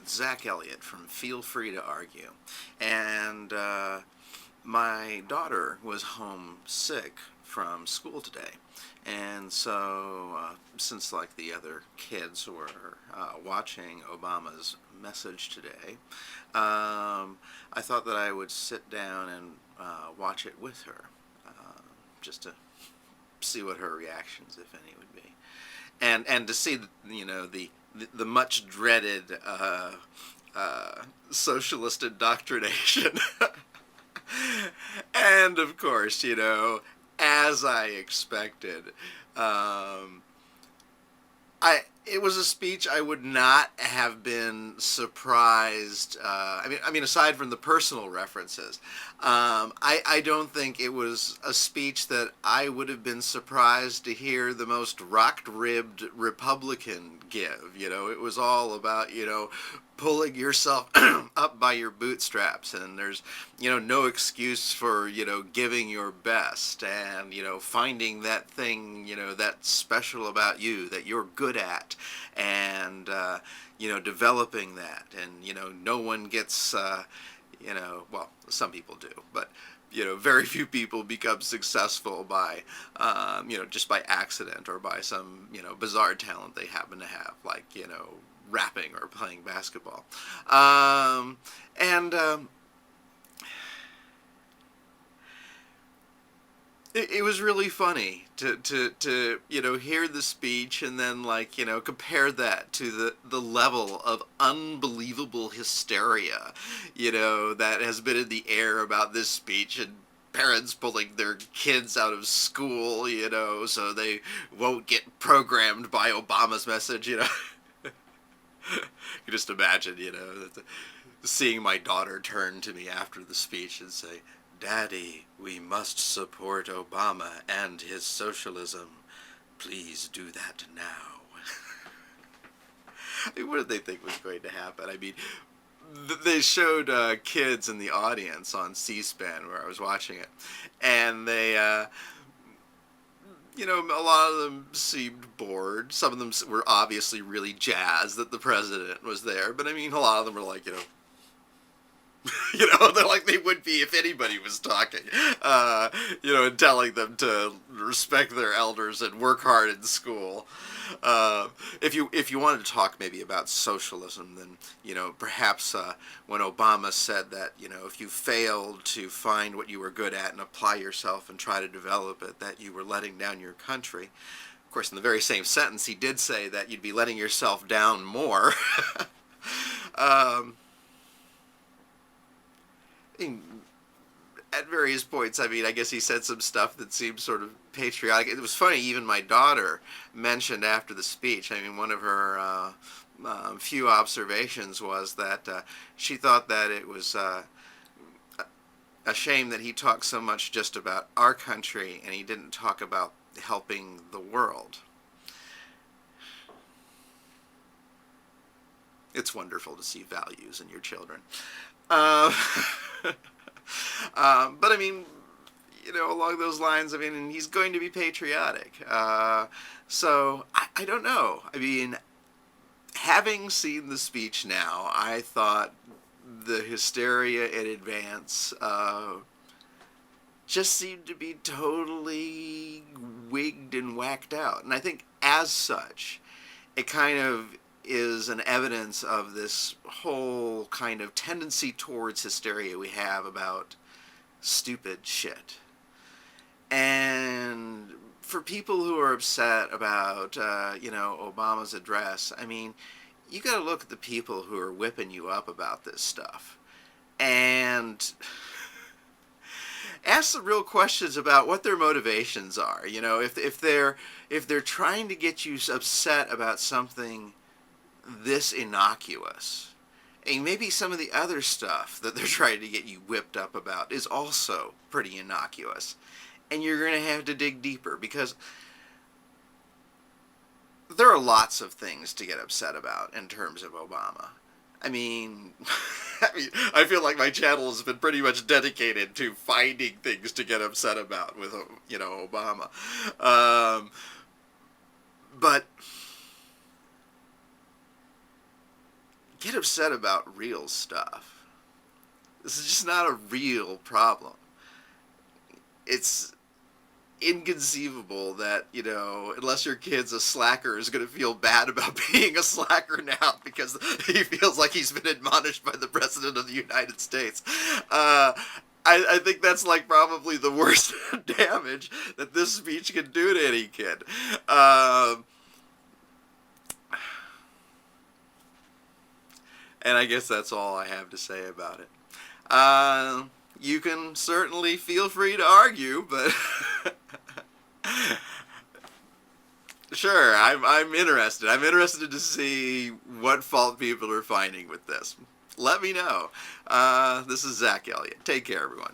It's Zach Elliott from Feel Free to Argue. And my daughter was home sick from school today. And so, since like the other kids were watching Obama's message today, I thought that I would sit down and watch it with her, just to see what her reactions, if any, would be, and to see the much dreaded socialist indoctrination. And of course, as I expected, it was a speech I would not have been surprised. I mean, aside from the personal references, I don't think it was a speech that I would have been surprised to hear the most rock-ribbed Republican give. It was all about pulling yourself up by your bootstraps, and there's no excuse for giving your best, and finding that thing that's special about you that you're good at, and developing that, and no one gets well, some people do, but very few people become successful by just by accident or by some bizarre talent they happen to have, like rapping or playing basketball. It was really funny to hear the speech, and then compare that to the level of unbelievable hysteria that has been in the air about this speech, and parents pulling their kids out of school so they won't get programmed by Obama's message. You just imagine, seeing my daughter turn to me after the speech and say, "Daddy, we must support Obama and his socialism. Please do that now." I mean, what did they think was going to happen? I mean, they showed kids in the audience on C-SPAN where I was watching it, and they a lot of them seemed bored. Some of them were obviously really jazzed that the president was there, but I mean, a lot of them were like, they're like they would be if anybody was talking, and telling them to respect their elders and work hard in school. If you wanted to talk maybe about socialism, then perhaps when Obama said that if you failed to find what you were good at and apply yourself and try to develop it, that you were letting down your country. Of course, in the very same sentence, he did say that you'd be letting yourself down more. At various points, I mean, I guess he said some stuff that seemed sort of patriotic. It was funny, even my daughter mentioned after the speech, I mean, one of her few observations was that she thought that it was a shame that he talked so much just about our country and he didn't talk about helping the world. It's wonderful to see values in your children. But I mean, along those lines, I mean, and he's going to be patriotic. So I don't know. I mean, having seen the speech now, I thought the hysteria in advance just seemed to be totally wigged and whacked out. And I think as such, it kind of is an evidence of this whole kind of tendency towards hysteria we have about stupid shit. And for people who are upset about, Obama's address, I mean, you got to look at the people who are whipping you up about this stuff and ask the real questions about what their motivations are. If they're trying to get you upset about something this innocuous, and maybe some of the other stuff that they're trying to get you whipped up about is also pretty innocuous, and you're going to have to dig deeper, because there are lots of things to get upset about in terms of Obama. I mean, I feel like my channel has been pretty much dedicated to finding things to get upset about with Obama, but get upset about real stuff. This is just not a real problem. It's inconceivable that, unless your kid's a slacker, is going to feel bad about being a slacker now because he feels like he's been admonished by the President of the United States. I think that's like probably the worst damage that this speech can do to any kid. And I guess that's all I have to say about it. You can certainly feel free to argue, but sure, I'm interested. I'm interested to see what fault people are finding with this. Let me know. This is Zach Elliott. Take care, everyone.